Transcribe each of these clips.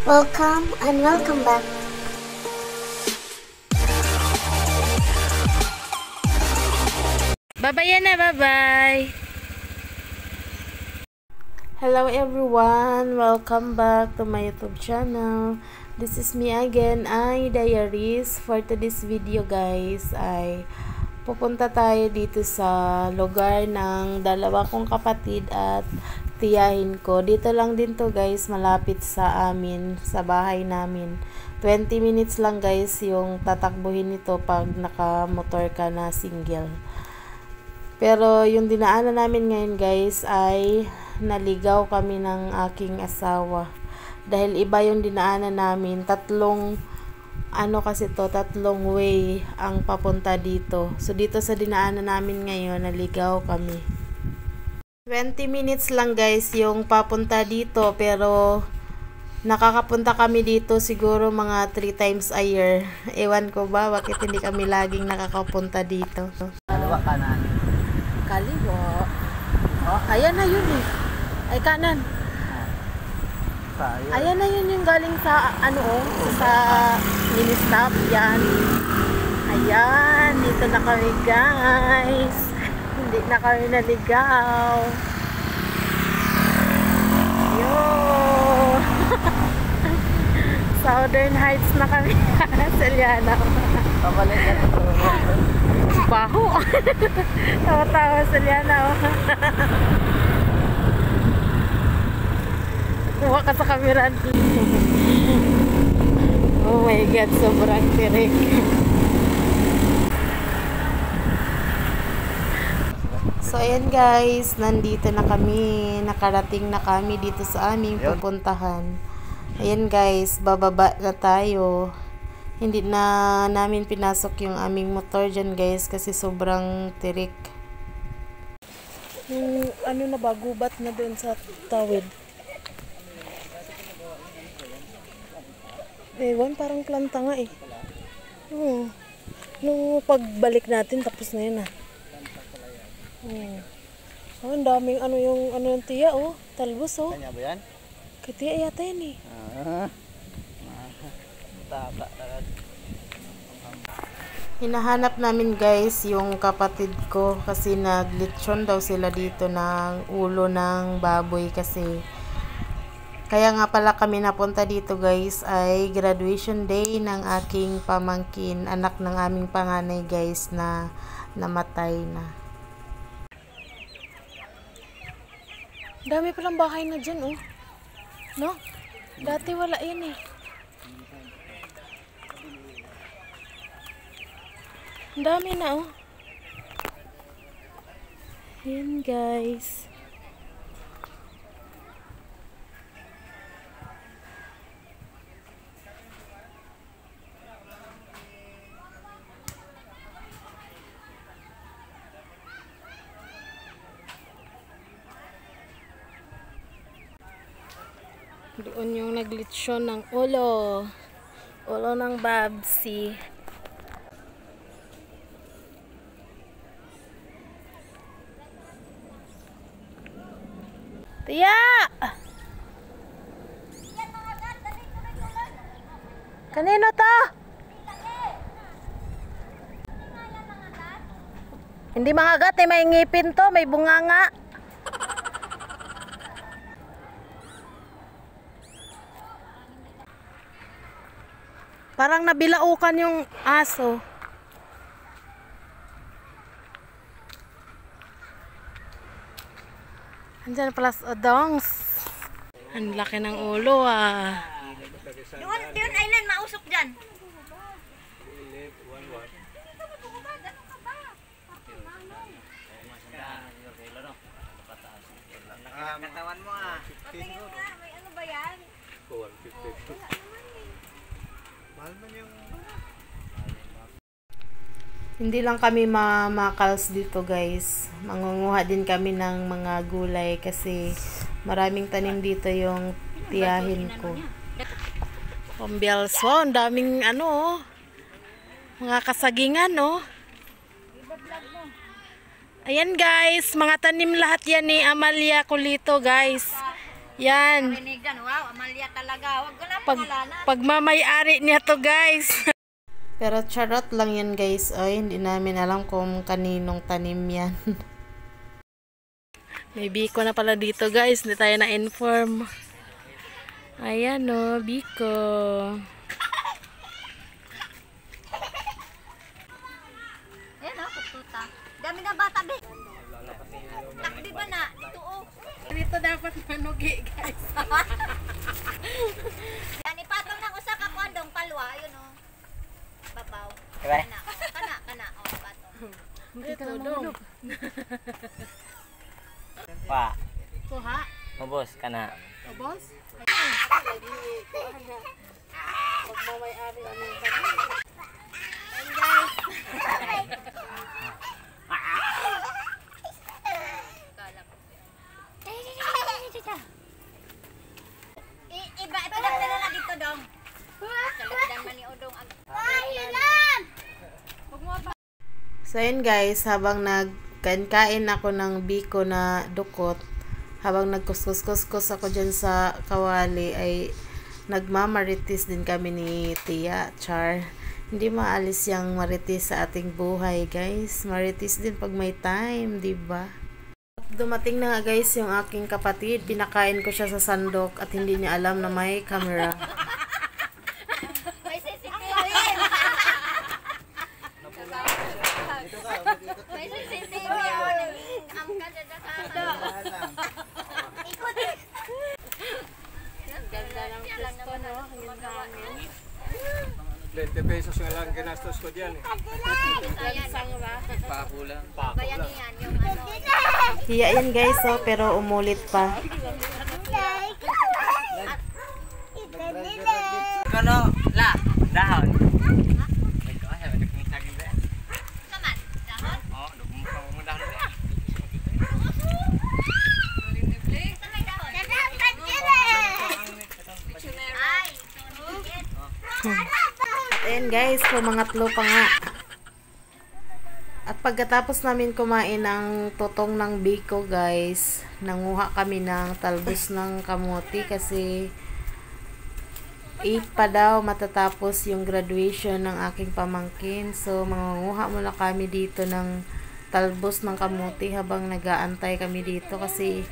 Welcome and welcome back. Bye-bye na, bye-bye. Hello everyone, welcome back to my YouTube channel. This is me again, Ai Diaries. For today's video guys, ay pupunta tayo dito sa lugar ng dalawa kong kapatid at tiyahin ko. Dito lang din to guys, malapit sa amin, sa bahay namin. 20 minutes lang guys yung tatakbuhin nito pag naka-motor ka na single. Pero yung dinaanan namin ngayon guys ay naligaw kami ng aking asawa. Dahil iba yung dinaanan namin, tatlong way ang papunta dito. So dito sa dinaanan namin ngayon, naligaw kami. 20 minutes lang guys yung papunta dito, pero nakakapunta kami dito siguro mga 3 times a year. Ewan ko ba bakit hindi kami laging nakakapunta dito. Kaliwa kanan. Kaliwa. Oh, ayan na yun eh. Ay kanan. Tayo. Ayan na yun yung galing sa sa mini-stop. Yan. Ayan, dito na kami guys. Hindi na kami naligaw. Yo. Southern Heights na kami. Seliana. Pabalik na ito. Baho. Tawa-tawa Seliana. Kuha ka sa camera. Oh my God, sobrang tirik. So ayan guys, nandito na kami. Nakarating na kami dito sa aming pupuntahan. Ayan guys, bababa na tayo. Hindi na namin pinasok yung aming motor dyan guys kasi sobrang tirik. Yung na ba, gubat na doon sa tawid. Ewan, parang planta nga eh. Nung pagbalik natin, tapos na yun ah. Oh, ang daming yung tiya oh. Talbos oh. Kanya ba yan? Kay tiya yata yan eh. Taba talaga. Hinahanap namin guys yung kapatid ko kasi naglitsyon daw sila dito ng ulo ng baboy kasi. Kaya nga pala kami napunta dito guys ay graduation day ng aking pamangkin, anak ng aming panganay guys na namatay na. Dami palang bahay na dyan oh. No? Dati wala yan eh. Dami na oh. Yan guys. Doon yung naglitsyon ng ulo ng babsi. Tiya! Kanino to? Hindi mangagat eh, may ngipin to, may bunganga. Parang nabilaukan yung aso. Andyan pala sa dongs. Ang laki ng ulo ah. Yun, Aileen, mausok dyan. Katawan mo ah. May ano ba yan? Hindi lang kami mamakals dito guys. Mangunguha din kami ng mga gulay kasi maraming tanim dito yung tiyahin ko. Pambialso, ang daming mga kasagingan oh. Ayan guys, mga tanim lahat yan ni Amalia Culito guys. Yan. Rinig dyan. Wow, Amalia talaga. Huwag ko na Pag, pangalanan. pagmamay-ari niya to, guys. Pero charot lang yan, guys. Ay, hindi namin alam kung kaninong tanim yan. May biko na pala dito, guys. Hindi tayo na-inform. Ayan, o. Biko. Ayan o, kututa. Dami na bata, be. Takdi ba na? Ito o. Dito dapat manugi, guys. Yan, ipatong ng usa ka kwandong palwa. Ayun o. Babaw. Diba? Kana. O, patong. Dito, dong. Pa, Kuha. mabos ka na. O, boss? Pagmamay-ari anong tanim. Ayan, guys. Ipinagdala na dito, dong. Kalagdan man ni Odong. So yun guys, habang nagkain ako ng biko na dukot, habang nagkuskus-kuskus ako dyan sa kawali, ay nagmamaritis din kami ni Tia Char. Hindi maalis yung maritis sa ating buhay, guys. Maritis din pag may time, diba? Dumating na nga guys yung aking kapatid. Pinakain ko siya sa sandok at hindi niya alam na may camera. May CCTV. May CCTV. Ang ganda na ikot. Ganda ng pwesto, no? Ang hangin. 20 pesos nga lang ginastos ko diyan eh. Pako lang. Bayan yan, yung ano. Hiya yan guys, oh, pero umulit pa. Kono, la, dahon. Ito ay ada kumita gid. Naman, dahon. Oh, dugmo pa mo dahon. Sa may dahon. Ay, Ayan guys, kumangatlo pa nga. At pagkatapos namin kumain ng totong ng biko guys, nanguha kami ng talbos ng kamote kasi 8 pa daw matatapos yung graduation ng aking pamangkin. So mangunguha muna kami dito ng talbos ng kamote habang nag-aantay kami dito kasi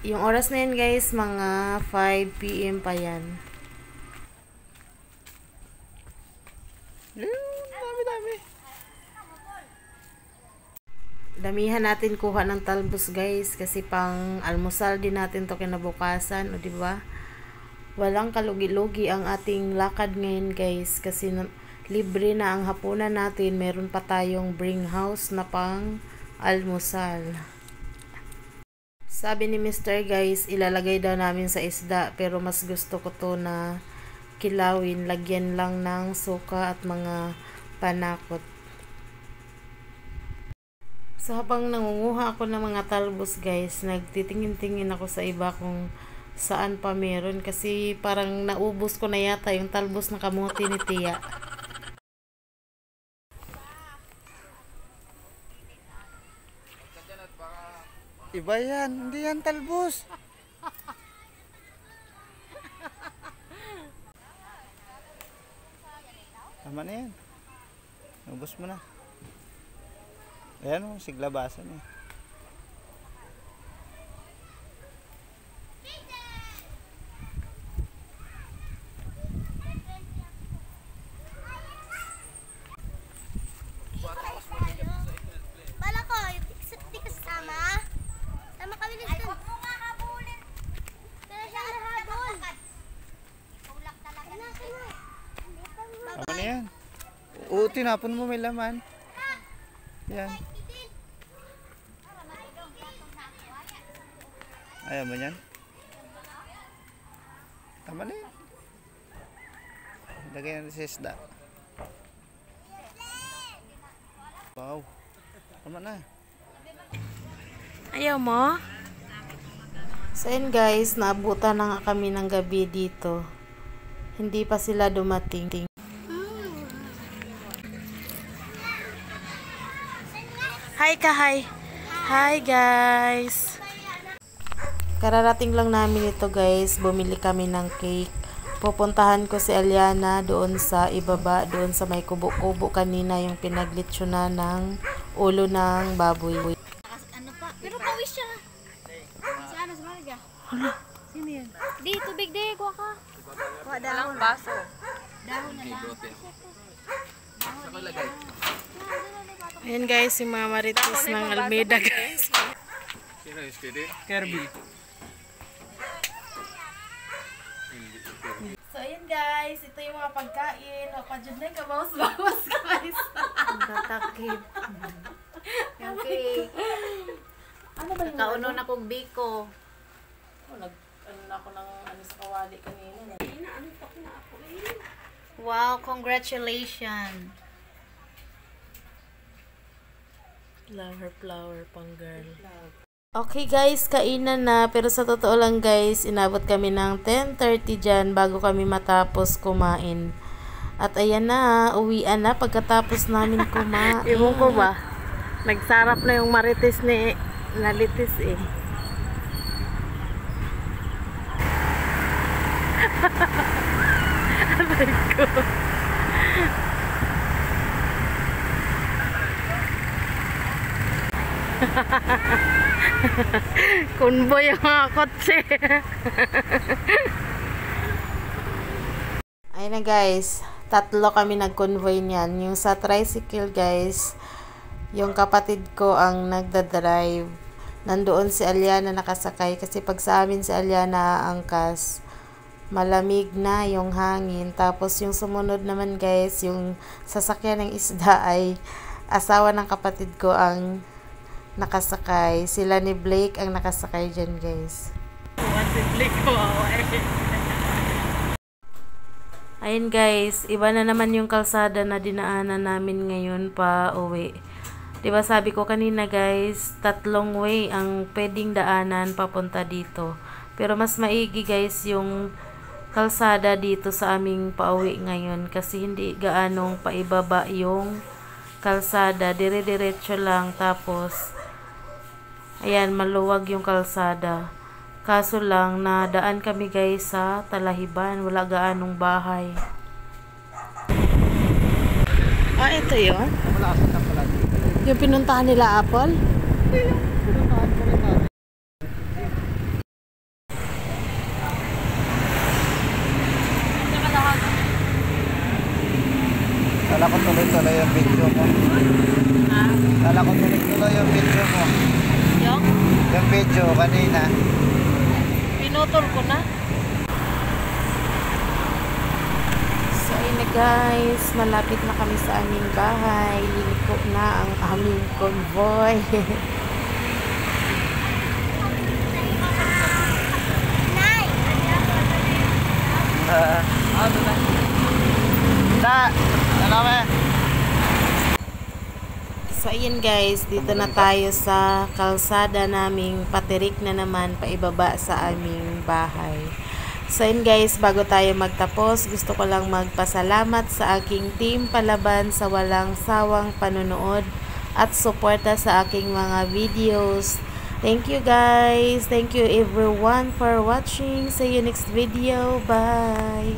yung oras na yan guys, mga 5 PM pa yan. Damihan natin kuha ng talbos guys kasi pang almusal din natin to kinabukasan, o di ba? Walang kalugi-lugi ang ating lakad ngayon guys kasi libre na ang hapunan natin, meron pa tayong bring house na pang almusal. Sabi ni Mr. guys, ilalagay daw namin sa isda pero mas gusto ko to na kilawin, lagyan lang ng suka at mga panakot. So habang nangunguha ako ng mga talbos guys, nagtitingin-tingin ako sa iba kung saan pa meron kasi parang naubos ko na yata yung talbos ng kamote ni Tia. Iba yan, hindi yan talbos. Tama na yan. Ubus mo na. Ayan o, siglabasan eh. Bala ko, di kasama. Sama kami ng ay, huwag mo nga habulin. Pero siya nahabol. Tulak talaga. Tama na yan. Oo, tinapon mo, may laman. Yan. Ayaw mo yan? Tama na yan. Lagay natin sa isda. Wow. Tama na. Ayaw mo? So yun guys, naabutan na nga kami ng gabi dito. Hindi pa sila dumating. Hi ka, hi. Hi guys. Kararating lang namin ito guys. Bumili kami ng cake. Pupuntahan ko si Aliana doon sa ibaba, doon sa may kubo-kubo kanina yung pinaglitsyonan ng ulo ng baboy. Ano pa? Pero pawis siya. Saan? Sa Marga? Hala. Sino yan? Di, tubig di. Kuha ka. Kuha dahon. baso. Dahon na lang. Ayan guys, yung mga marites ng Almeida guys. Kirby. So ayan guys, ito yung mga pagkain. O pa dyan na yung kabawas-bawas guys. Tatakip. Yung cake. Ano ba yung Kauno na kong biko. Ano na ako ng ano sa kawali kanina. Wow, congratulations. Flower pang girl. Okay guys, kainan na. Pero sa totoo lang guys, inabot kami ng 10:30 dyan bago kami matapos kumain. At ayan na, uwian na pagkatapos namin kumain. Ewan ko ba, nagsarap na yung marites ni nalitis eh. Aray ko. Convoy yung mga kotse. Ayun na guys, tatlo kami nag-convoy niyan. Yung sa tricycle guys, yung kapatid ko ang nagdadrive. Nandoon si Aliana nakasakay kasi pag sa amin si Aliana angkas, malamig na yung hangin. Tapos yung sumunod naman guys, yung sasakyan ng isda ay asawa ng kapatid ko ang nakasakay. Sila ni Blake ang nakasakay dyan guys. Ayun guys, iba na naman yung kalsada na dinaanan namin ngayon pa uwi. Diba sabi ko kanina guys, 3 way ang pwedeng daanan papunta dito. Pero mas maigi guys yung kalsada dito sa aming pauwi ngayon kasi hindi gaanong paibaba yung kalsada. Dire-diretso lang tapos ayan, maluwag yung kalsada. Kaso lang, nadaan kami guys sa Talahiban. Wala gaanong bahay. Ah, ito yun? Yung pinuntahan nila Apple? Kala ko tuloy-tuloy yung video mo. Kala ko tuloy-tuloy yung video mo. Yung? Yung video kanina. Pinutol ko na. So ayun na guys, malapit na kami sa aming bahay. Liliko na ang aming convoy. So ayun guys, dito na tayo sa kalsada naming patirik na naman paibaba sa aming bahay. So ayun guys, bago tayo magtapos, gusto ko lang magpasalamat sa aking team Palaban sa walang sawang panunood at suporta sa aking mga videos. Thank you guys. Thank you everyone for watching. See you next video. Bye.